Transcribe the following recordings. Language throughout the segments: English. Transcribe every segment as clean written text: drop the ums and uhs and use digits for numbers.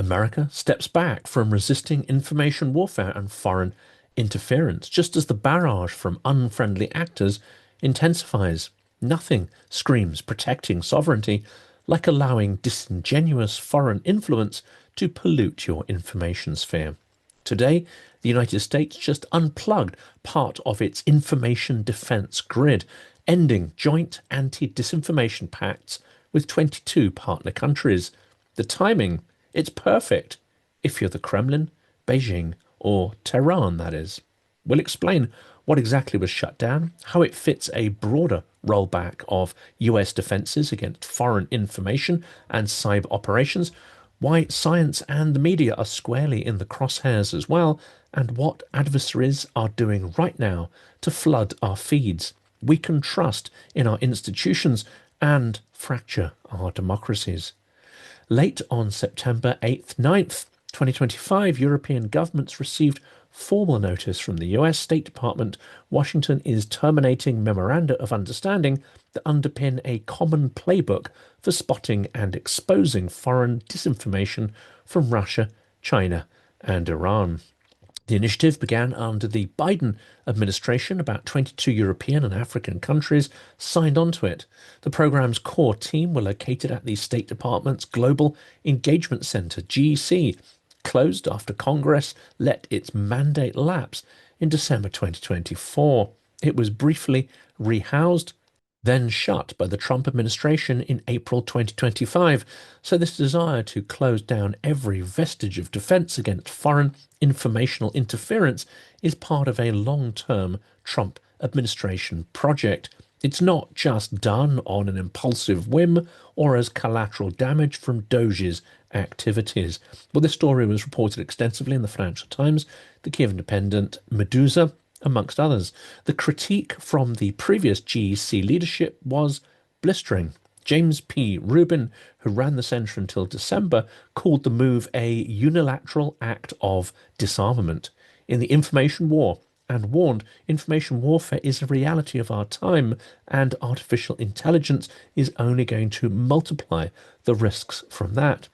America steps back from resisting information warfare and foreign interference, just as the barrage from unfriendly actors intensifies. Nothing screams protecting sovereignty like allowing disingenuous foreign influence to pollute your information sphere. Today, the United States just unplugged part of its information defense grid, ending joint anti-disinformation pacts with 22 partner countries. The timing, it's perfect if you're the Kremlin, Beijing, or Tehran, that is. We'll explain what exactly was shut down, how it fits a broader rollback of US defenses against foreign information and cyber operations, why science and the media are squarely in the crosshairs as well, and what adversaries are doing right now to flood our feeds, weaken trust in our institutions, and fracture our democracies. Late on September 8th, 9th, 2025, European governments received formal notice from the US State Department. Washington is terminating memoranda of understanding that underpin a common playbook for spotting and exposing foreign disinformation from Russia, China, and Iran. The initiative began under the Biden administration. About 22 European and African countries signed on to it. The program's core team were located at the State Department's Global Engagement Center, GEC, closed after Congress let its mandate lapse in December 2024. It was briefly rehoused, then shut by the Trump administration in April 2025. So this desire to close down every vestige of defense against foreign informational interference is part of a long-term Trump administration project. It's not just done on an impulsive whim or as collateral damage from Doge's activities. Well, this story was reported extensively in the Financial Times, the Kiev Independent, Medusa, amongst others. The critique from the previous GEC leadership was blistering. James P. Rubin, who ran the centre until December, called the move a unilateral act of disarmament in the information war and warned information warfare is a reality of our time and artificial intelligence is only going to multiply the risks from that.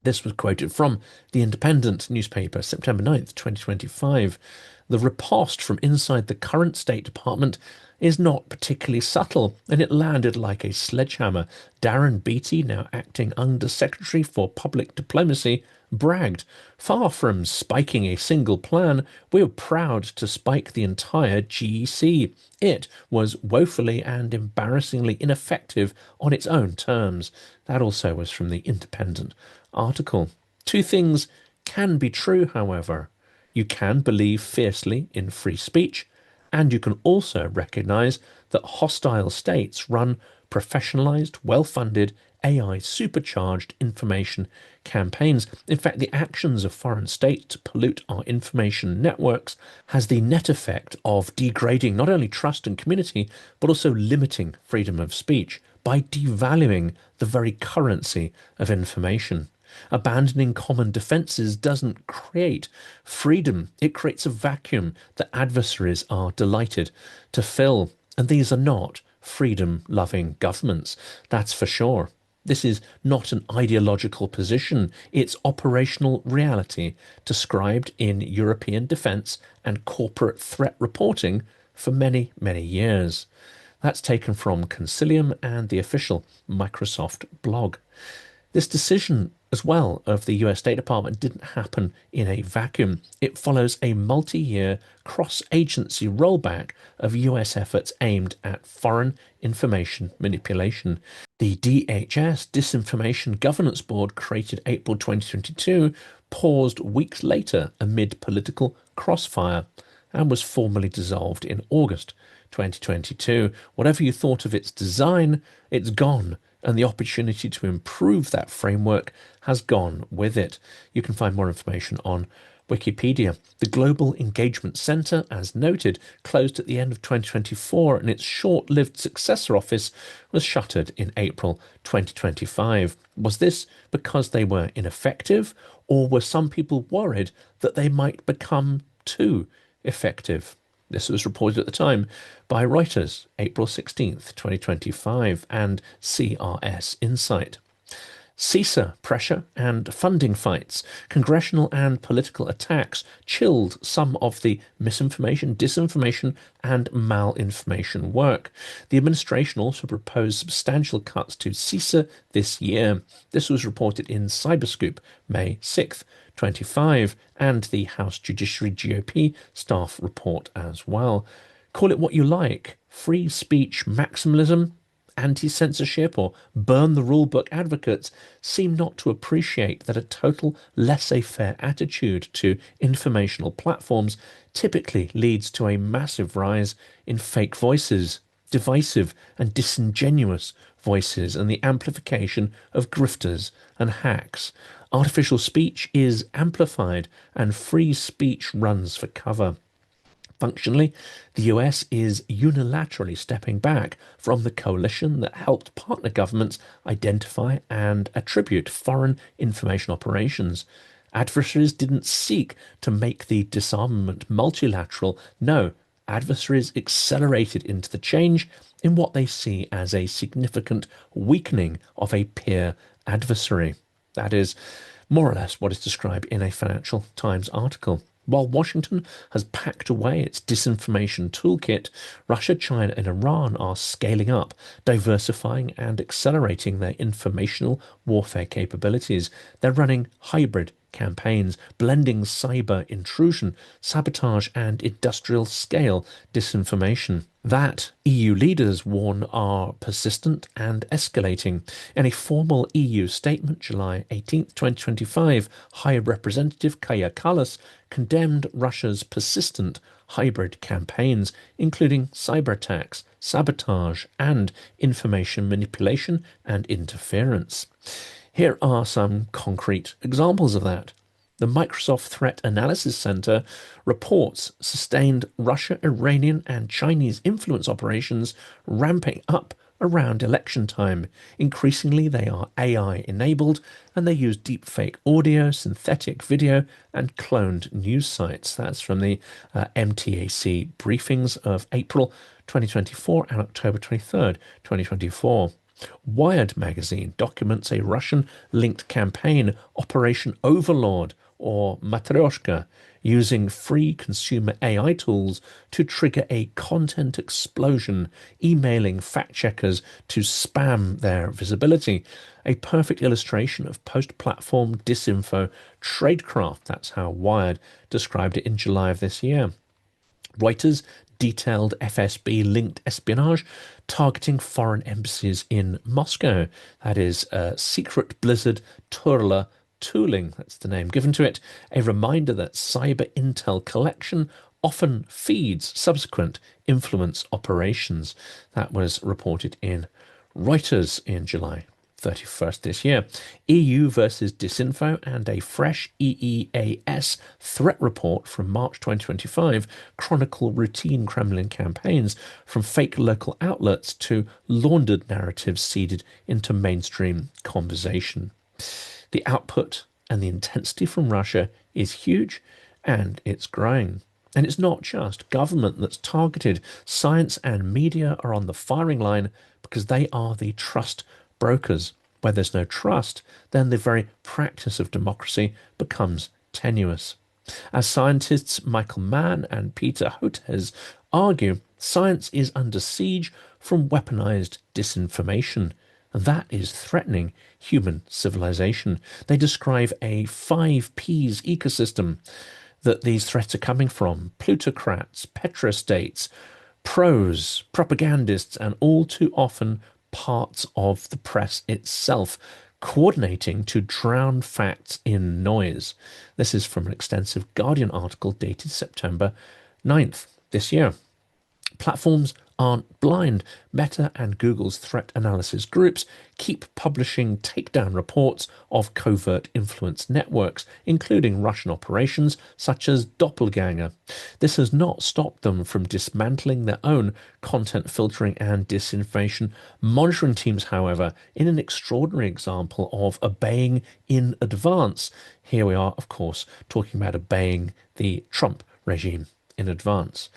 This was quoted from the Independent newspaper, September 9th, 2025. The riposte from inside the current State Department is not particularly subtle, and it landed like a sledgehammer. Darren Beattie, now acting Under Secretary for Public Diplomacy, bragged, "Far from spiking a single plan, we were proud to spike the entire GEC. It was woefully and embarrassingly ineffective on its own terms." That also was from the Independent article. Two things can be true, however. You can believe fiercely in free speech, and you can also recognize that hostile states run professionalized, well-funded, AI-supercharged information campaigns. In fact, the actions of foreign states to pollute our information networks has the net effect of degrading not only trust and community, but also limiting freedom of speech by devaluing the very currency of information. Abandoning common defenses doesn't create freedom. It creates a vacuum that adversaries are delighted to fill. And these are not freedom-loving governments, that's for sure. This is not an ideological position. It's operational reality described in European defense and corporate threat reporting for many, many years. That's taken from Concilium and the official Microsoft blog. This decision as well of the US State Department didn't happen in a vacuum. It follows a multi-year cross-agency rollback of US efforts aimed at foreign information manipulation. The DHS, Disinformation Governance Board, created April 2022, paused weeks later amid political crossfire and was formally dissolved in August 2022. Whatever you thought of its design, it's gone, and the opportunity to improve that framework has gone with it. You can find more information on Wikipedia. The Global Engagement Center, as noted, closed at the end of 2024, and its short-lived successor office was shuttered in April 2025. Was this because they were ineffective, or were some people worried that they might become too effective? This was reported at the time by Reuters, April 16th, 2025, and CRS Insight. CISA pressure and funding fights, congressional and political attacks chilled some of the misinformation, disinformation, and malinformation work. The administration also proposed substantial cuts to CISA this year. This was reported in Cyberscoop, May 6th, 25, and the House Judiciary GOP staff report as well. Call it what you like, free speech maximalism, anti-censorship, or burn the rulebook advocates seem not to appreciate that a total laissez-faire attitude to informational platforms typically leads to a massive rise in fake voices, divisive and disingenuous voices, and the amplification of grifters and hacks. Artificial speech is amplified and free speech runs for cover. Functionally, the US is unilaterally stepping back from the coalition that helped partner governments identify and attribute foreign information operations. Adversaries didn't seek to make the disarmament multilateral. No, adversaries accelerated into the change in what they see as a significant weakening of a peer adversary. That is more or less what is described in a Financial Times article. While Washington has packed away its disinformation toolkit, Russia, China, and Iran are scaling up, diversifying, and accelerating their informational warfare capabilities. They're running hybrid campaigns, blending cyber intrusion, sabotage, and industrial scale disinformation that EU leaders warn are persistent and escalating. In a formal EU statement, July 18th, 2025, High Representative Kaja Kallas condemned Russia's persistent hybrid campaigns, including cyber attacks, sabotage, and information manipulation and interference. Here are some concrete examples of that. The Microsoft Threat Analysis Center reports sustained Russia, Iranian, and Chinese influence operations ramping up around election time. Increasingly, they are AI enabled and they use deepfake audio, synthetic video, and cloned news sites. That's from the MTAC briefings of April 2024 and October 23rd, 2024. Wired magazine documents a Russian-linked campaign, Operation Overlord, or Matryoshka, using free consumer AI tools to trigger a content explosion, emailing fact-checkers to spam their visibility. A perfect illustration of post-platform disinfo tradecraft. That's how Wired described it in July of this year. Reuters detailed FSB-linked espionage targeting foreign embassies in Moscow. That is Secret Blizzard Turla tooling, that's the name given to it, a reminder that cyber intel collection often feeds subsequent influence operations. That was reported in Reuters in July 31st this year. EU versus disinfo and a fresh EEAS threat report from March 2025 chronicle routine Kremlin campaigns from fake local outlets to laundered narratives seeded into mainstream conversation. The output and the intensity from Russia is huge and it's growing. And it's not just government that's targeted. Science and media are on the firing line because they are the trust brokers. Where there's no trust, then the very practice of democracy becomes tenuous. As scientists Michael Mann and Peter Hotez argue, science is under siege from weaponized disinformation. And that is threatening human civilization. They describe a 5Ps ecosystem that these threats are coming from: plutocrats, petrostates, pros, propagandists, and all too often parts of the press itself, coordinating to drown facts in noise. This is from an extensive Guardian article dated September 9th this year. Platforms aren't blind. Meta and Google's threat analysis groups keep publishing takedown reports of covert influence networks, including Russian operations such as Doppelganger. This has not stopped them from dismantling their own content filtering and disinformation monitoring teams, however, in an extraordinary example of obeying in advance. Here we are, of course, talking about obeying the Trump regime in advance.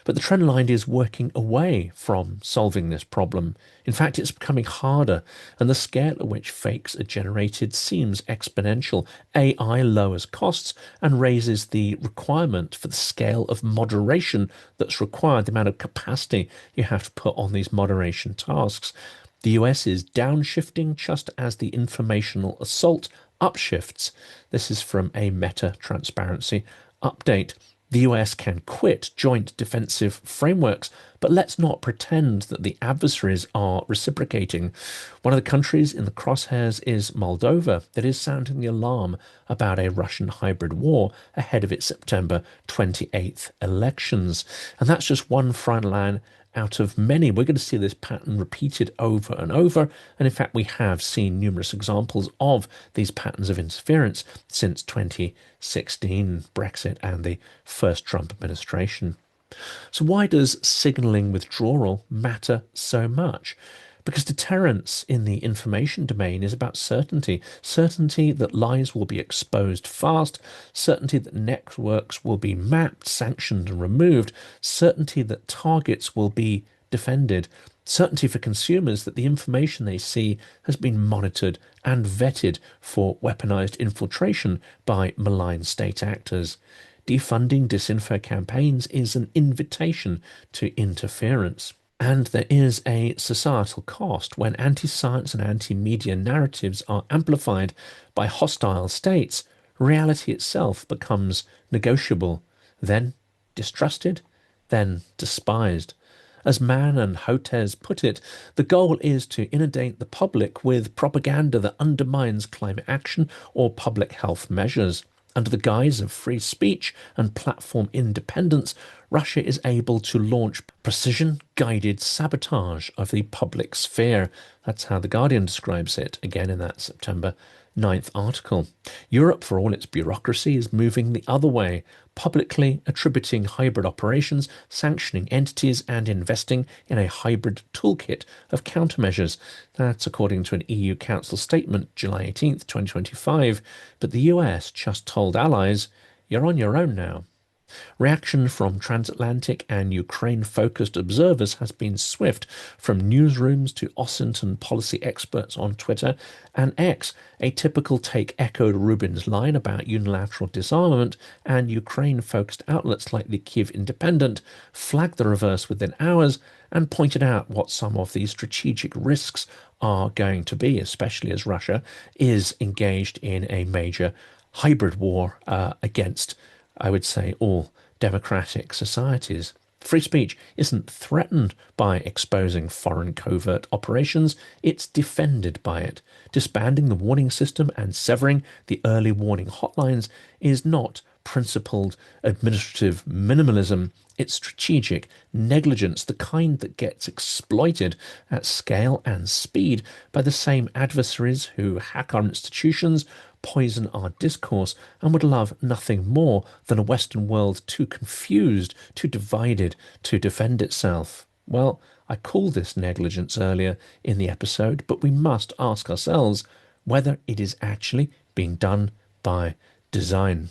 But the trend line is working away from solving this problem. In fact, it's becoming harder, and the scale at which fakes are generated seems exponential. AI lowers costs and raises the requirement for the scale of moderation that's required, the amount of capacity you have to put on these moderation tasks. The US is downshifting just as the informational assault upshifts. This is from a Meta transparency update. The US can quit joint defensive frameworks, but let's not pretend that the adversaries are reciprocating. One of the countries in the crosshairs is Moldova, that is sounding the alarm about a Russian hybrid war ahead of its September 28th elections. And that's just one front line out of many. We're going to see this pattern repeated over and over. And in fact, we have seen numerous examples of these patterns of interference since 2016, Brexit, and the first Trump administration. So why does signalling withdrawal matter so much? Because deterrence in the information domain is about certainty. Certainty that lies will be exposed fast, certainty that networks will be mapped, sanctioned, and removed, certainty that targets will be defended, certainty for consumers that the information they see has been monitored and vetted for weaponized infiltration by malign state actors. Defunding disinfo campaigns is an invitation to interference. And there is a societal cost when anti-science and anti-media narratives are amplified by hostile states. Reality itself becomes negotiable, then distrusted, then despised. As Mann and Hotez put it, the goal is to inundate the public with propaganda that undermines climate action or public health measures. Under the guise of free speech and platform independence, Russia is able to launch precision-guided sabotage of the public sphere. That's how The Guardian describes it, again in that September 9th article. Europe, for all its bureaucracy, is moving the other way, publicly attributing hybrid operations, sanctioning entities, and investing in a hybrid toolkit of countermeasures. That's according to an EU Council statement, July 18th, 2025. But the US just told allies, you're on your own now. Reaction from transatlantic and Ukraine-focused observers has been swift, from newsrooms to Washington policy experts on Twitter and X. A typical take echoed Rubin's line about unilateral disarmament, and Ukraine-focused outlets like the Kyiv Independent flagged the reverse within hours and pointed out what some of these strategic risks are going to be, especially as Russia is engaged in a major hybrid war against, I would say, all democratic societies. Free speech isn't threatened by exposing foreign covert operations, it's defended by it. Disbanding the warning system and severing the early warning hotlines is not principled administrative minimalism, it's strategic negligence, the kind that gets exploited at scale and speed by the same adversaries who hack our institutions, poison our discourse, and would love nothing more than a Western world too confused, too divided to defend itself. Well, I called this negligence earlier in the episode, but we must ask ourselves whether it is actually being done by design.